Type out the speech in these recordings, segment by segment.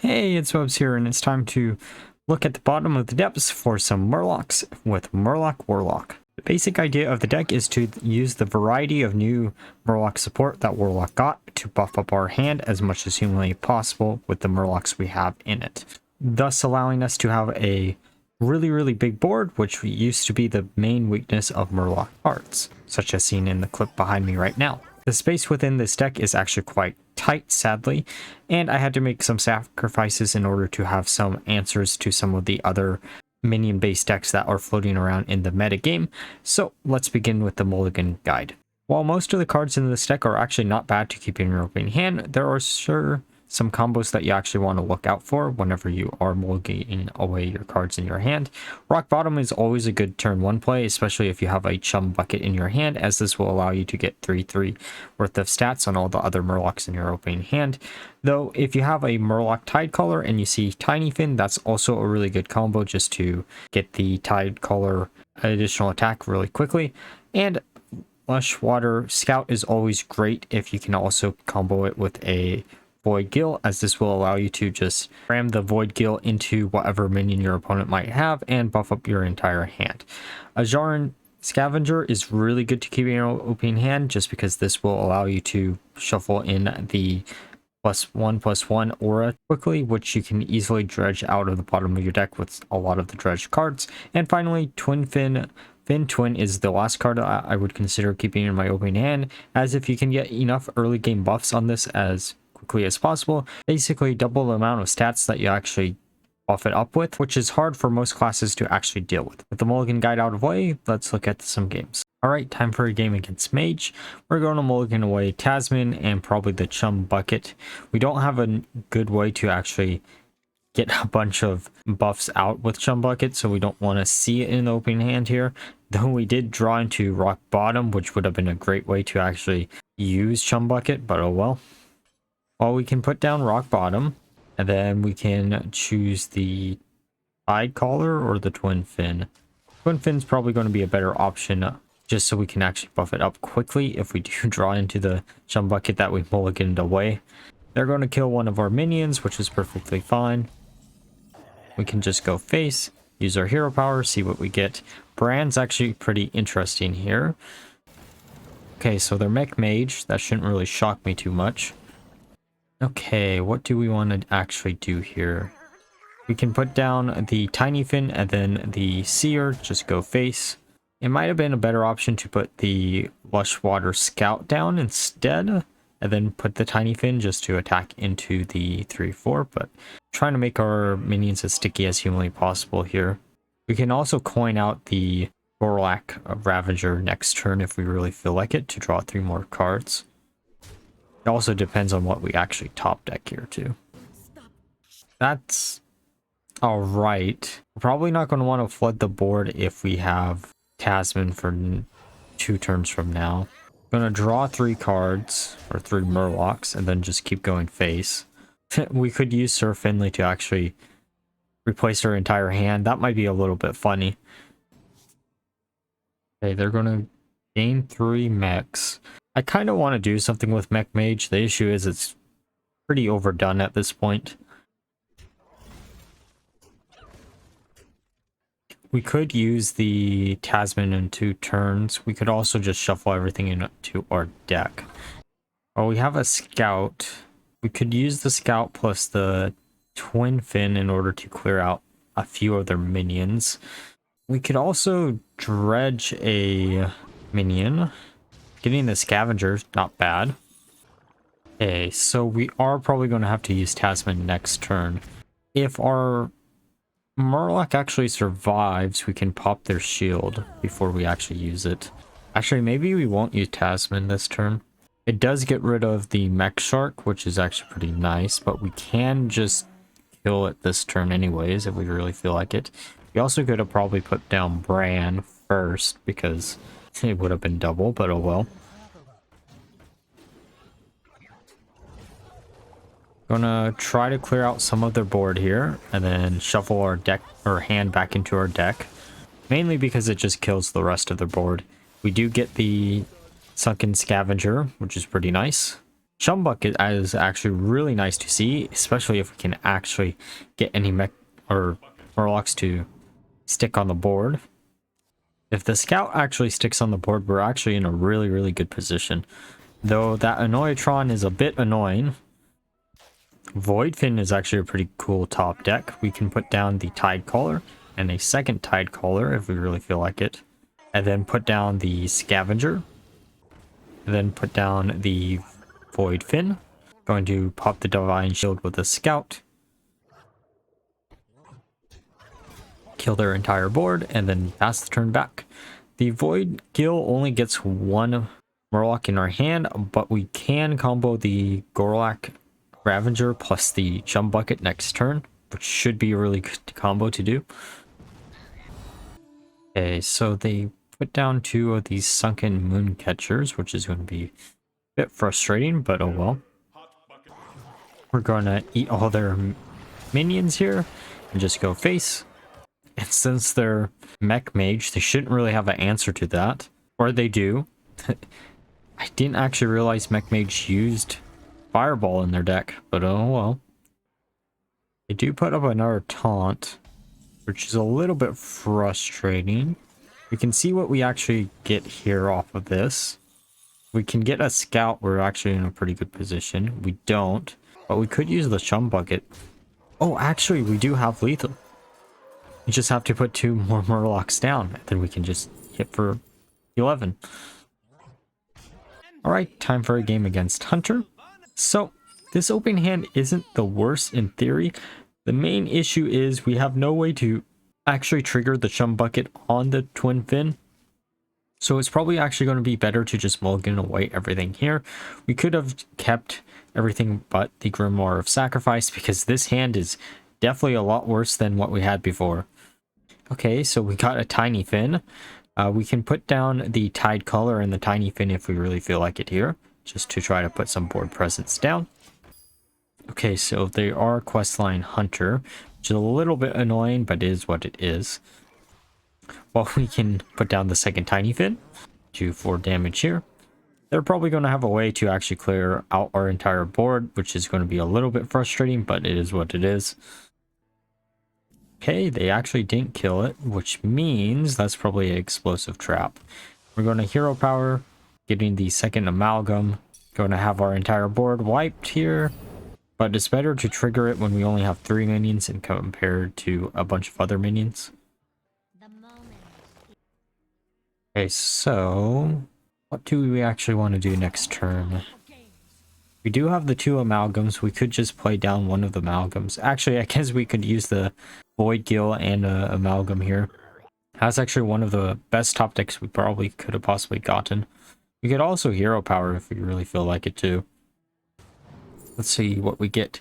Hey, it's Webs here, and it's time to look at the bottom of the depths for some Murlocs with Murloc Warlock. The basic idea of the deck is to use the variety of new Murloc support that Warlock got to buff up our hand as much as humanly possible with the Murlocs we have in it, thus allowing us to have a really big board, which used to be the main weakness of Murloc cards, such as seen in the clip behind me right now. The space within this deck is actually quite tight, sadly, and I had to make some sacrifices in order to have some answers to some of the other minion-based decks that are floating around in the meta game. So let's begin with the Mulligan guide. While most of the cards in this deck are actually not bad to keep in your opening hand, there are some combos that you actually want to look out for whenever you are mulliganing away your cards in your hand. Rock Bottom is always a good turn 1 play, especially if you have a chum bucket in your hand, as this will allow you to get 3/3 worth of stats on all the other Murlocs in your opening hand. Though if you have a Murloc Tidecaller and you see Tiny Fin, that's also a really good combo just to get the Tidecaller additional attack really quickly. And Lush Water Scout is always great if you can also combo it with a Void Gill, as this will allow you to just ram the Void Gill into whatever minion your opponent might have and buff up your entire hand. A Jarin Scavenger is really good to keep in your opening hand just because this will allow you to shuffle in the +1/+1 aura quickly, which you can easily dredge out of the bottom of your deck with a lot of the dredged cards. And finally, Twin Fin Twin is the last card I would consider keeping in my opening hand, as if you can get enough early game buffs on this as quickly as possible, basically double the amount of stats that you actually buff it up with, which is hard for most classes to actually deal with. With the Mulligan guide out of the way, let's look at some games. Alright, time for a game against Mage. We're going to Mulligan away Tasman and probably the Chum Bucket. We don't have a good way to actually get a bunch of buffs out with Chum Bucket, so we don't want to see it in the opening hand here. Though we did draw into Rock Bottom, which would have been a great way to actually use Chum Bucket, but oh well. Well, we can put down Rock Bottom, and then we can choose the Tidecaller or the Twin Fin. Twin Fin's probably going to be a better option, just so we can actually buff it up quickly if we do draw into the Chum Bucket that we mulliganed away. They're going to kill one of our minions, which is perfectly fine. We can just go face, use our hero power, see what we get. Brand's actually pretty interesting here. Okay, so they're Mech Mage. That shouldn't really shock me too much. Okay, what do we want to actually do here? We can put down the Tiny Fin and then the Seer, just go face. It might have been a better option to put the Lush Water Scout down instead, and then put the Tiny Fin just to attack into the 3/4, but trying to make our minions as sticky as humanly possible here. We can also coin out the Vorlac Ravager next turn if we really feel like it, to draw 3 more cards. It also depends on what we actually top deck here too. That's alright. We're probably not going to want to flood the board if we have Tasman for 2 turns from now. I'm going to draw 3 cards, or 3 Murlocs, and then just keep going face. We could use Sir Finley to actually replace our entire hand. That might be a little bit funny. Okay, they're going to gain 3 mechs. I kind of want to do something with Mech Mage. The issue is it's pretty overdone at this point. We could use the Tasman in 2 turns. We could also just shuffle everything into our deck. Oh, we have a Scout. We could use the Scout plus the Twin Fin in order to clear out a few of their minions. We could also dredge a minion. Getting the Scavenger's not bad. Okay, so we are probably going to have to use Tasman next turn. If our Murloc actually survives, we can pop their shield before we actually use it. Actually, maybe we won't use Tasman this turn. It does get rid of the Mech Shark, which is actually pretty nice, but we can just kill it this turn anyways if we really feel like it. We also could have probably put down Bran first because it would have been double, but oh well. Gonna try to clear out some of their board here and then shuffle our deck or hand back into our deck, mainly because it just kills the rest of their board. We do get the Sunken Scavenger, which is pretty nice. Chum Bucket is actually really nice to see, especially if we can actually get any mech or Murlocs to stick on the board. If the scout actually sticks on the board, we're actually in a really, really good position. Though that Annoyatron is a bit annoying. Voidfin is actually a pretty cool top deck. We can put down the Tide Caller and a second Tide Caller if we really feel like it. And then put down the Scavenger. And then put down the Voidfin. Going to pop the Divine Shield with the Scout. Kill their entire board and then pass the turn back. The Void Gill only gets one Murloc in our hand, but we can combo the Gorlak Ravager plus the Chum Bucket next turn, which should be a really good combo to do. Okay, so they put down 2 of these Sunken Moon Catchers, which is going to be a bit frustrating, but oh well. We're going to eat all their minions here and just go face. And since they're Mech Mage, they shouldn't really have an answer to that. Or they do. I didn't actually realize Mech Mage used Fireball in their deck, but oh well. They do put up another taunt, which is a little bit frustrating. We can see what we actually get here off of this. We can get a scout, we're actually in a pretty good position. We don't, but we could use the Chum Bucket. Oh, actually, we do have lethal. We just have to put 2 more Murlocs down, and then we can just hit for 11. Alright, time for a game against Hunter. So, this open hand isn't the worst in theory. The main issue is we have no way to actually trigger the Chum Bucket on the Twin Fin. So it's probably actually going to be better to just mulligan away everything here. We could have kept everything but the Grimoire of Sacrifice, because this hand is definitely a lot worse than what we had before. Okay, so we got a Tiny Fin. We can put down the Tide Caller and the Tiny Fin if we really feel like it here, just to try to put some board presence down. Okay, so they are Questline Hunter, which is a little bit annoying, but it is what it is. Well, we can put down the second Tiny Fin, do 4 damage here. They're probably going to have a way to actually clear out our entire board, which is going to be a little bit frustrating, but it is what it is. Okay, they actually didn't kill it, which means that's probably an explosive trap. We're going to Hero Power, getting the second Amalgam. Going to have our entire board wiped here, but it's better to trigger it when we only have 3 minions and compared to a bunch of other minions. Okay, so what do we actually want to do next turn? We do have the 2 Amalgams. We could just play down one of the Amalgams. Actually, I guess we could use the Void Gill and Amalgam here. That's actually one of the best top decks we probably could have possibly gotten. We could also Hero Power if we really feel like it too. Let's see what we get.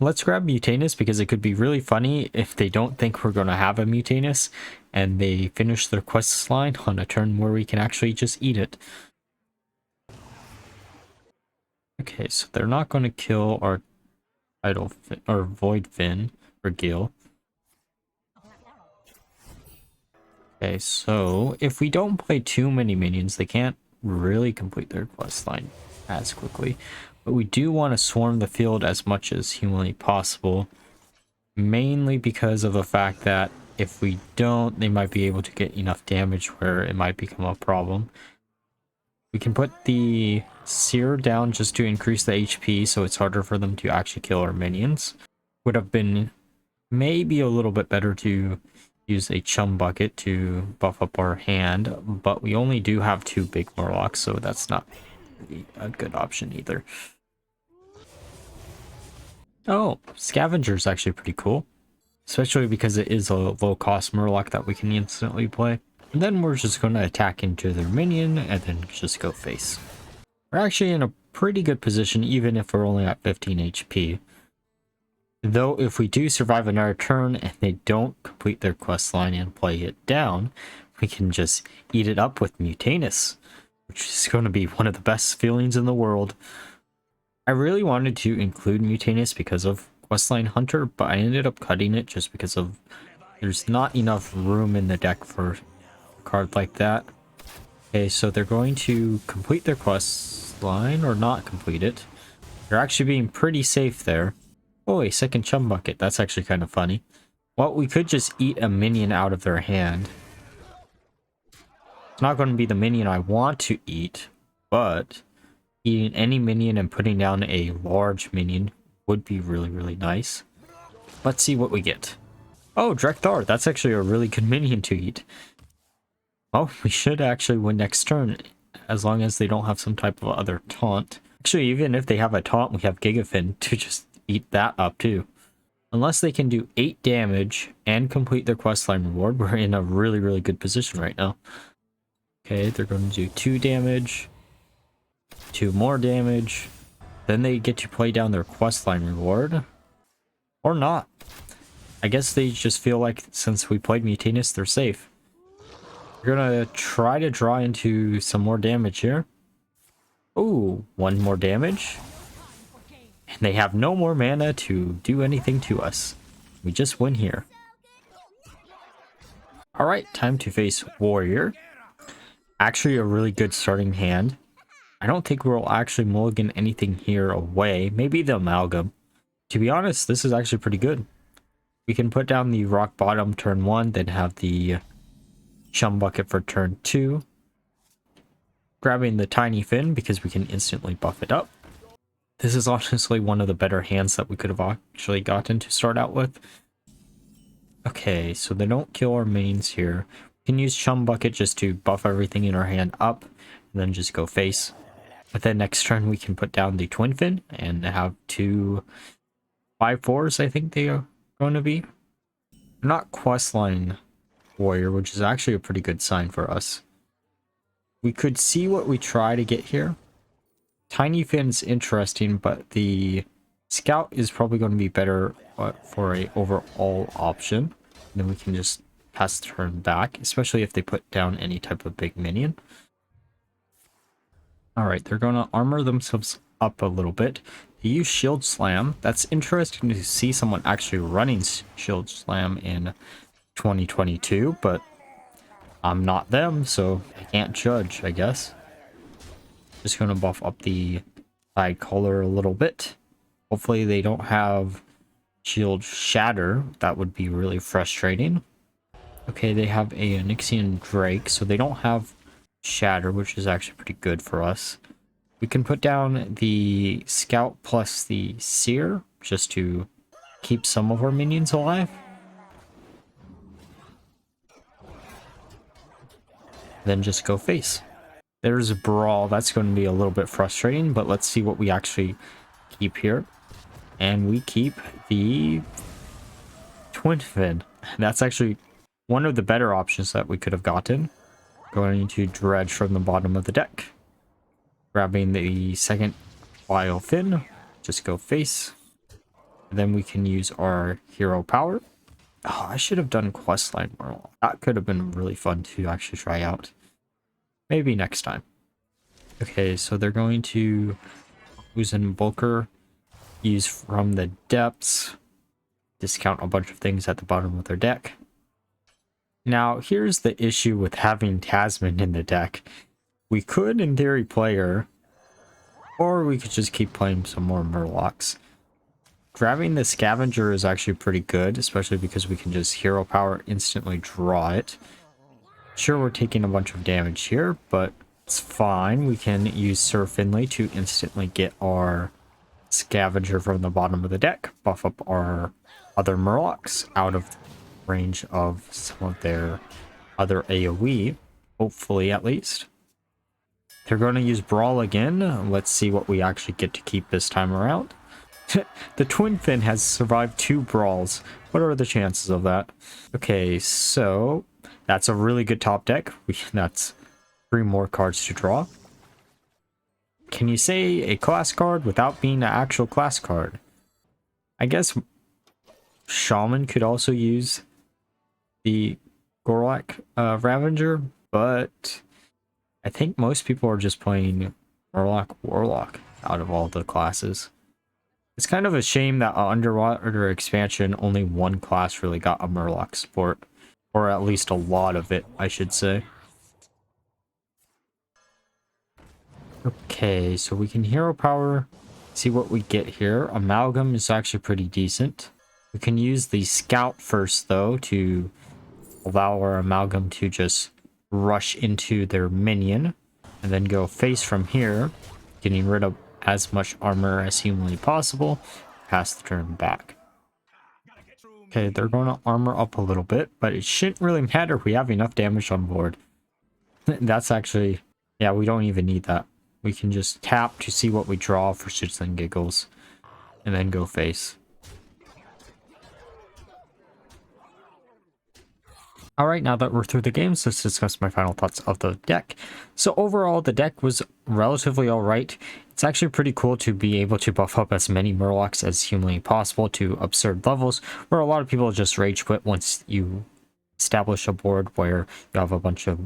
Let's grab Mutanus, because it could be really funny if they don't think we're going to have a Mutanus and they finish their quest line on a turn where we can actually just eat it. Okay, so they're not going to kill our Idle Fin, or Void Fin, or Gill. Okay, so if we don't play too many minions, they can't really complete their quest line as quickly. But we do want to swarm the field as much as humanly possible, mainly because of the fact that if we don't, they might be able to get enough damage where it might become a problem. We can put the Seer down just to increase the HP, so it's harder for them to actually kill our minions. Would have been maybe a little bit better to use a Chum Bucket to buff up our hand, but we only do have 2 big Murlocs, so that's not really a good option either. Oh, Scavenger is actually pretty cool, especially because it is a low-cost Murloc that we can instantly play. And then we're just going to attack into their minion and then just go face. We're actually in a pretty good position even if we're only at 15 HP. Though if we do survive another turn and they don't complete their quest line and play it down, we can just eat it up with Mutanus, which is going to be one of the best feelings in the world. I really wanted to include Mutanus because of Questline Hunter, but I ended up cutting it just because of there's not enough room in the deck for a card like that. Okay, so they're going to complete their quest line or not complete it. They're actually being pretty safe there. Oh, a second chum bucket. That's actually kind of funny. Well, we could just eat a minion out of their hand. It's not going to be the minion I want to eat, but eating any minion and putting down a large minion would be really, really nice. Let's see what we get. Oh, Drekthar. That's actually a really good minion to eat. Oh, we should actually win next turn, as long as they don't have some type of other taunt. Actually, even if they have a taunt, we have Gigafin to just eat that up too. Unless they can do 8 damage and complete their questline reward, we're in a really, really good position right now. Okay, they're going to do 2 damage, 2 more damage. Then they get to play down their questline reward. Or not. I guess they just feel like since we played Mutinous, they're safe. We're gonna try to draw into some more damage here. Ooh, 1 more damage. And they have no more mana to do anything to us. We just win here. Alright, time to face Warrior. Actually a really good starting hand. I don't think we'll actually mulligan anything here away. Maybe the Amalgam. To be honest, this is actually pretty good. We can put down the Rock Bottom turn 1, then have the Chum Bucket for turn 2. Grabbing the Tiny Fin because we can instantly buff it up. This is honestly one of the better hands that we could have actually gotten to start out with. Okay, so they don't kill our mains here. We can use Chum Bucket just to buff everything in our hand up, and then just go face. But then next turn we can put down the Twin Fin and have 2 5/4s, I think they are going to be. Not Questline Warrior, which is actually a pretty good sign for us. We could see what we try to get here. Tiny Fin's interesting, but the Scout is probably going to be better for a overall option. And then we can just pass the turn back, especially if they put down any type of big minion. Alright, they're going to armor themselves up a little bit. They use Shield Slam. That's interesting to see someone actually running Shield Slam in 2022, but I'm not them, so I can't judge, I guess. Just going to buff up the side color a little bit. Hopefully they don't have Shield Shatter. That would be really frustrating. Okay, they have a Onyxian Drake, so they don't have Shatter, which is actually pretty good for us. We can put down the Scout plus the Seer, just to keep some of our minions alive. Then just go face. There's a Brawl. That's going to be a little bit frustrating, but let's see what we actually keep here. And we keep the Twin Fin. That's actually one of the better options that we could have gotten. Going to Dredge from the bottom of the deck. Grabbing the second Bio Fin. Just go face. And then we can use our hero power. Oh, I should have done Questline Murloc. That could have been really fun to actually try out. Maybe next time. Okay, so they're going to use in Bulker. Use from the depths. Discount a bunch of things at the bottom of their deck. Now, here's the issue with having Tasman in the deck. We could, in theory, play her. Or we could just keep playing some more Murlocs. Grabbing the Scavenger is actually pretty good, especially because we can just hero power instantly draw it. Sure, we're taking a bunch of damage here, but it's fine. We can use Sir Finley to instantly get our Scavenger from the bottom of the deck, buff up our other Murlocs out of range of some of their other AoE, hopefully at least. They're going to use Brawl again. Let's see what we actually get to keep this time around. The Twin Fin has survived 2 Brawls. What are the chances of that? Okay, so that's a really good top deck. That's 3 more cards to draw. Can you say a class card without being an actual class card? I guess Shaman could also use the Gorlak Ravager, but I think most people are just playing Murloc Warlock out of all the classes. It's kind of a shame that Underwater expansion only one class really got a Murloc support, or at least a lot of it, I should say. Okay, so we can hero power See what we get here. Amalgam is actually pretty decent. We can use the Scout first, though, to allow our Amalgam to just rush into their minion. And then go face from here, getting rid of as much armor as humanly possible. Pass the turn back. Okay, they're going to armor up a little bit, but it shouldn't really matter if we have enough damage on board. That's actually... yeah, we don't even need that. We can just tap to see what we draw for shits and giggles. And then go face. Alright, now that we're through the games, let's discuss my final thoughts of the deck. So overall, the deck was relatively alright. It's actually pretty cool to be able to buff up as many Murlocs as humanly possible to absurd levels, where a lot of people just rage quit once you establish a board where you have a bunch of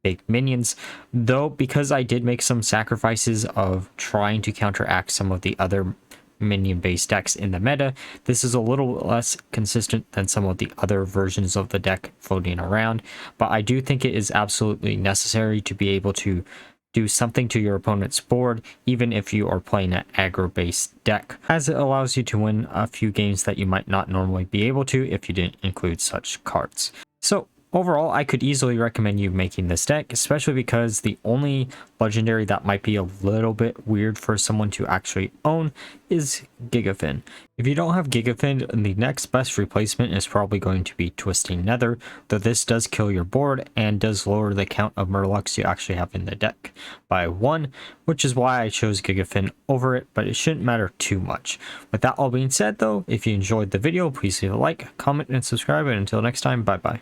big minions. Though, because I did make some sacrifices of trying to counteract some of the other minion-based decks in the meta, this is a little less consistent than some of the other versions of the deck floating around, but I do think it is absolutely necessary to be able to do something to your opponent's board, even if you are playing an aggro-based deck, as it allows you to win a few games that you might not normally be able to if you didn't include such cards. So overall, I could easily recommend you making this deck, especially because the only legendary that might be a little bit weird for someone to actually own is Gigafin. If you don't have Gigafin, the next best replacement is probably going to be Twisting Nether, though this does kill your board and does lower the count of Murlocs you actually have in the deck by 1, which is why I chose Gigafin over it, but it shouldn't matter too much. With that all being said though, if you enjoyed the video, please leave a like, comment, and subscribe, and until next time, bye bye.